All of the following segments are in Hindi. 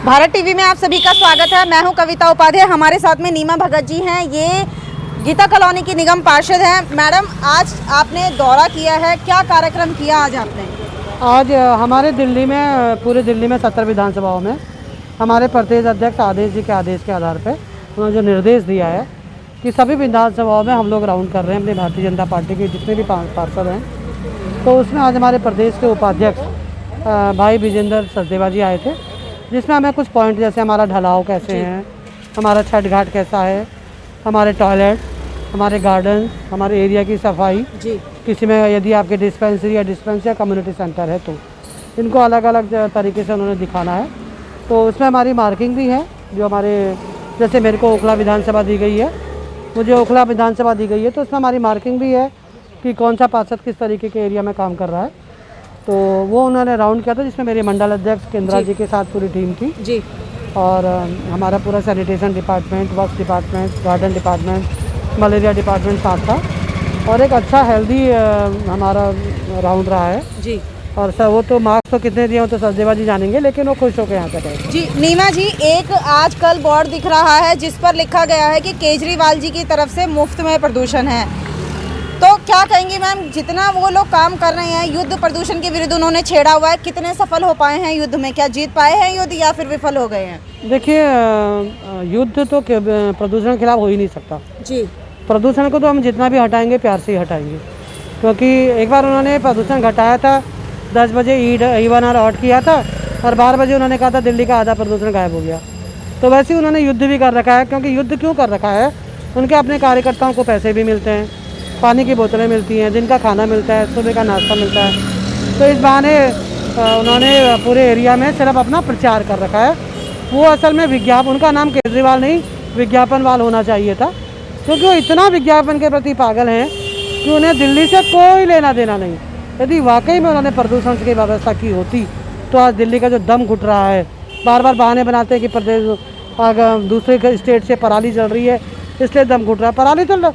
भारत टीवी में आप सभी का स्वागत है। मैं हूं कविता उपाध्याय। हमारे साथ में नीमा भगत जी हैं, ये गीता कॉलोनी की निगम पार्षद हैं। मैडम, आज आपने दौरा किया है, क्या कार्यक्रम किया आज आपने? आज हमारे दिल्ली में, पूरे दिल्ली में 70 विधानसभाओं में हमारे प्रदेश अध्यक्ष आदेश जी के आदेश के आधार पर उन्होंने जो निर्देश दिया है कि सभी विधानसभाओं में हम लोग राउंड कर रहे हैं अपनी भारतीय जनता पार्टी के जितने भी पार्षद हैं। तो उसमें आज हमारे प्रदेश के उपाध्यक्ष भाई विजेंद्र सचदेवा जी आए थे, जिसमें हमें कुछ पॉइंट जैसे हमारा ढलाव कैसे हैं, हमारा छठ घाट कैसा है, हमारे टॉयलेट, हमारे गार्डन, हमारे एरिया की सफाई जी, किसी में यदि आपके डिस्पेंसरी या कम्युनिटी सेंटर है तो इनको अलग अलग तरीके से उन्होंने दिखाना है। तो उसमें हमारी मार्किंग भी है, जो हमारे जैसे मेरे को ओखला विधानसभा दी गई है, मुझे ओखला विधानसभा दी गई है, तो उसमें हमारी मार्किंग भी है कि कौन सा पार्षद किस तरीके के एरिया में काम कर रहा है। तो वो उन्होंने राउंड किया था, जिसमें मेरे मंडल अध्यक्ष केंद्रा जी के साथ पूरी टीम थी जी, और हमारा पूरा sanitation department, work department, garden department, malaria department साथ था और एक अच्छा हेल्दी हमारा राउंड रहा है जी। और सर वो तो मार्क्स तो कितने दिए हो तो सचदेवा जी जानेंगे, लेकिन वो खुश होकर यहाँ तक आए। जी नीमा जी, एक आजकल बोर्ड दिख रहा है जिस पर लिखा गया है कि केजरीवाल जी की तरफ से मुफ्त में प्रदूषण है, तो क्या कहेंगी मैम? जितना वो लोग काम कर रहे हैं युद्ध प्रदूषण के विरुद्ध उन्होंने छेड़ा हुआ है, कितने सफल हो पाए हैं युद्ध में? क्या जीत पाए हैं युद्ध या फिर विफल हो गए हैं? देखिए, युद्ध तो प्रदूषण के खिलाफ हो ही नहीं सकता जी। प्रदूषण को तो हम जितना भी हटाएंगे प्यार से ही हटाएंगे, क्योंकि एक बार उन्होंने प्रदूषण घटाया था, 10 बजे ईवन आर आउट किया था और 12 बजे उन्होंने कहा था दिल्ली का आधा प्रदूषण गायब हो गया। तो वैसे ही उन्होंने युद्ध भी कर रखा है, क्योंकि युद्ध क्यों कर रखा है, उनके अपने कार्यकर्ताओं को पैसे भी मिलते हैं, पानी की बोतलें मिलती हैं, दिन का खाना मिलता है, सुबह का नाश्ता मिलता है। तो इस बहाने उन्होंने पूरे एरिया में सिर्फ अपना प्रचार कर रखा है। वो असल में विज्ञापन, उनका नाम केजरीवाल नहीं विज्ञापनवाल होना चाहिए था, क्योंकि वो इतना विज्ञापन के प्रति पागल हैं कि उन्हें दिल्ली से कोई लेना देना नहीं। यदि वाकई में उन्होंने प्रदूषण की व्यवस्था की होती तो आज दिल्ली का जो दम घुट रहा है, बार बार बहाने बनाते हैं कि प्रदेश दूसरे स्टेट से पराली जल रही है इसलिए दम घुट रहा है। पराली तो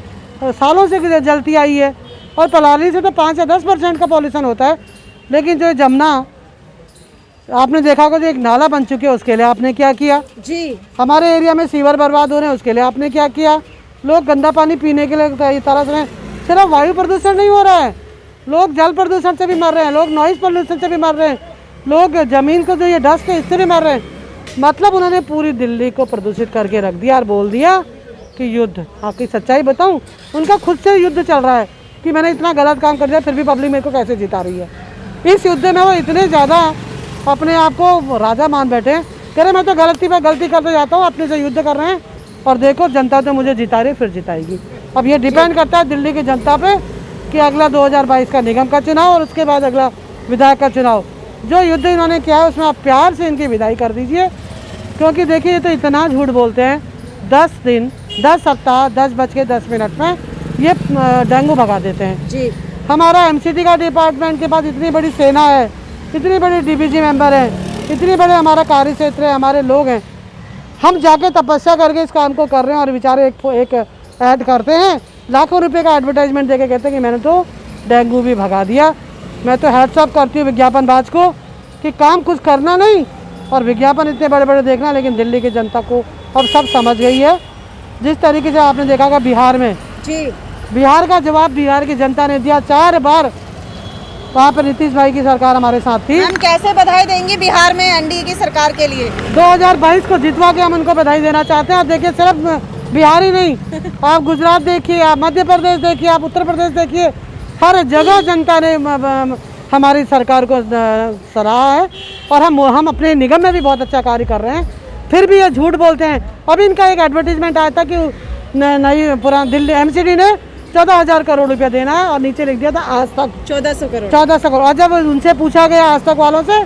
सालों से जलती आई है और पराली से तो 5 या 10% का पॉल्यूशन होता है, लेकिन जो जमुना आपने देखा होगा जो एक नाला बन चुके हैं उसके लिए आपने क्या किया? जी। हमारे एरिया में सीवर बर्बाद हो रहे हैं उसके लिए आपने क्या किया? लोग गंदा पानी पीने के लिए तरस रहे हैं। सिर्फ वायु प्रदूषण नहीं हो रहा है, लोग जल प्रदूषण से भी मर रहे हैं, लोग नॉइज़ पोल्यूशन से भी मर रहे हैं, लोग ज़मीन को जो ये डस्ट है इससे भी मर रहे हैं। मतलब उन्होंने पूरी दिल्ली को प्रदूषित करके रख दिया और बोल दिया कि युद्ध। आपकी सच्चाई बताऊं, उनका खुद से युद्ध चल रहा है कि मैंने इतना गलत काम कर दिया फिर भी पब्लिक मेरे को कैसे जिता रही है। इस युद्ध में वो इतने ज़्यादा अपने आप को राजा मान बैठे हैं, कह रहे मैं तो गलती पे गलती करते जाता हूँ, अपने से युद्ध कर रहे हैं और देखो जनता तो मुझे जिता रही फिर जिताएगी। अब ये डिपेंड करता है दिल्ली की जनता पे कि अगला 2022 का निगम का चुनाव और उसके बाद अगला विधायक का चुनाव, जो युद्ध इन्होंने किया है उसमें आप प्यार से इनकी विदाई कर दीजिए। क्योंकि देखिए ये तो इतना झूठ बोलते हैं, 10 दिन 10 सप्ताह 10:10 में ये डेंगू भगा देते हैं। जी। हमारा MCD का डिपार्टमेंट के पास इतनी बड़ी सेना है, इतनी बड़ी DBG मेंबर है, इतनी बड़े हमारा कार्य क्षेत्र है, हमारे लोग हैं, हम जाके तपस्या करके इस काम को कर रहे हैं और बेचारे एक ऐड करते हैं, लाखों रुपए का एडवर्टाइजमेंट देके कहते हैं कि मैंने तो डेंगू भी भगा दिया। मैं तो हैट्स ऑफ करती हूँ विज्ञापनबाज को कि काम कुछ करना नहीं और विज्ञापन इतने बड़े बड़े देखना, लेकिन दिल्ली की जनता को अब सब समझ गई है। जिस तरीके से आपने देखा होगा बिहार में, जी, बिहार का जवाब बिहार की जनता ने दिया। 4 बार वहाँ पर नीतीश भाई की सरकार हमारे साथ थी। हम कैसे बधाई देंगे बिहार में NDA की सरकार के लिए? 2022 को जितवा के हम उनको बधाई देना चाहते हैं। आप देखिए, सिर्फ बिहार ही नहीं, आप गुजरात देखिए, आप मध्य प्रदेश देखिए, आप उत्तर प्रदेश देखिए, हर जगह जनता ने हमारी सरकार को सराहा है और हम अपने निगम में भी बहुत अच्छा कार्य कर रहे हैं, फिर भी ये झूठ बोलते हैं। अभी इनका एक एडवर्टीजमेंट आया था कि नई पुराना दिल्ली MCD ने 14,000 करोड़ रुपया देना है और नीचे लिख दिया था आज तक 1400 करोड़। 1400 करोड़। और जब उनसे पूछा गया आज तक वालों से,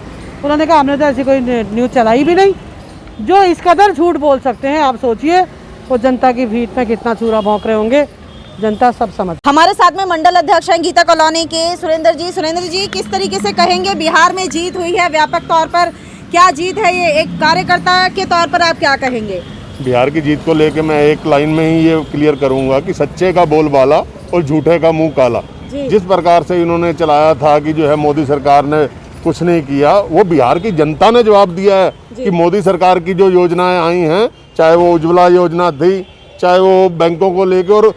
उन्होंने कहा हमने तो ऐसी कोई न्यूज़ चलाई भी नहीं। जो इस कदर झूठ बोल सकते हैं, आप सोचिए वो जनता की भीड़ में कितना चूरा भौंक रहे होंगे, जनता सब समझ। हमारे साथ में मंडल अध्यक्ष हैं गीता कॉलोनी के सुरेंद्र जी। सुरेंद्र जी, किस तरीके से कहेंगे बिहार में जीत हुई है व्यापक तौर पर, क्या जीत है ये? एक कार्यकर्ता के तौर पर आप क्या कहेंगे? बिहार की जीत को लेके मैं एक लाइन में ही ये क्लियर करूंगा कि सच्चे का बोलबाला और झूठे का मुंह काला। जिस प्रकार से इन्होंने चलाया था कि जो है मोदी सरकार ने कुछ नहीं किया। वो बिहार की जनता ने जवाब दिया है कि मोदी सरकार की जो योजनाएं आई हैं, चाहे वो उज्ज्वला योजना थी, चाहे वो बैंकों को लेकर, और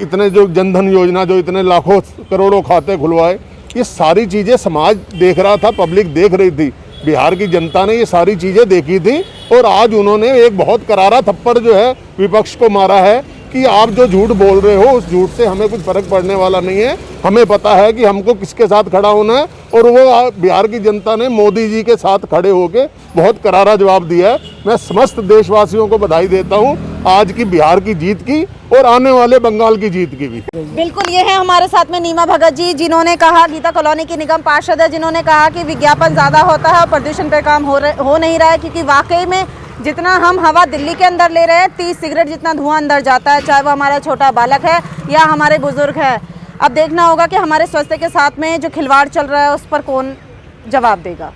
इतने जो जनधन योजना जो इतने लाखों करोड़ों खाते खुलवाए, ये सारी चीज़ें समाज देख रहा था, पब्लिक देख रही थी। बिहार की जनता ने ये सारी चीज़ें देखी थी और आज उन्होंने एक बहुत करारा थप्पड़ जो है विपक्ष को मारा है कि आप जो झूठ बोल रहे हो उस झूठ से हमें कुछ फर्क पड़ने वाला नहीं है। हमें पता है कि हमको किसके साथ खड़ा होना है, और वो बिहार की जनता ने मोदी जी के साथ खड़े होकर बहुत करारा जवाब दिया है। मैं समस्त देशवासियों को बधाई देता हूँ आज की बिहार की जीत की और आने वाले बंगाल की जीत की भी। बिल्कुल, ये है हमारे साथ में नीमा भगत जी, जिन्होंने कहा, गीता कॉलोनी की निगम पार्षद है, जिन्होंने कहा कि विज्ञापन ज़्यादा होता है और प्रदूषण पे काम हो नहीं रहा है, क्योंकि वाकई में जितना हम हवा दिल्ली के अंदर ले रहे हैं, 30 सिगरेट जितना धुआं अंदर जाता है, चाहे वो हमारा छोटा बालक है या हमारे बुजुर्ग है। अब देखना होगा कि हमारे स्वास्थ्य के साथ में जो खिलवाड़ चल रहा है उस पर कौन जवाब देगा।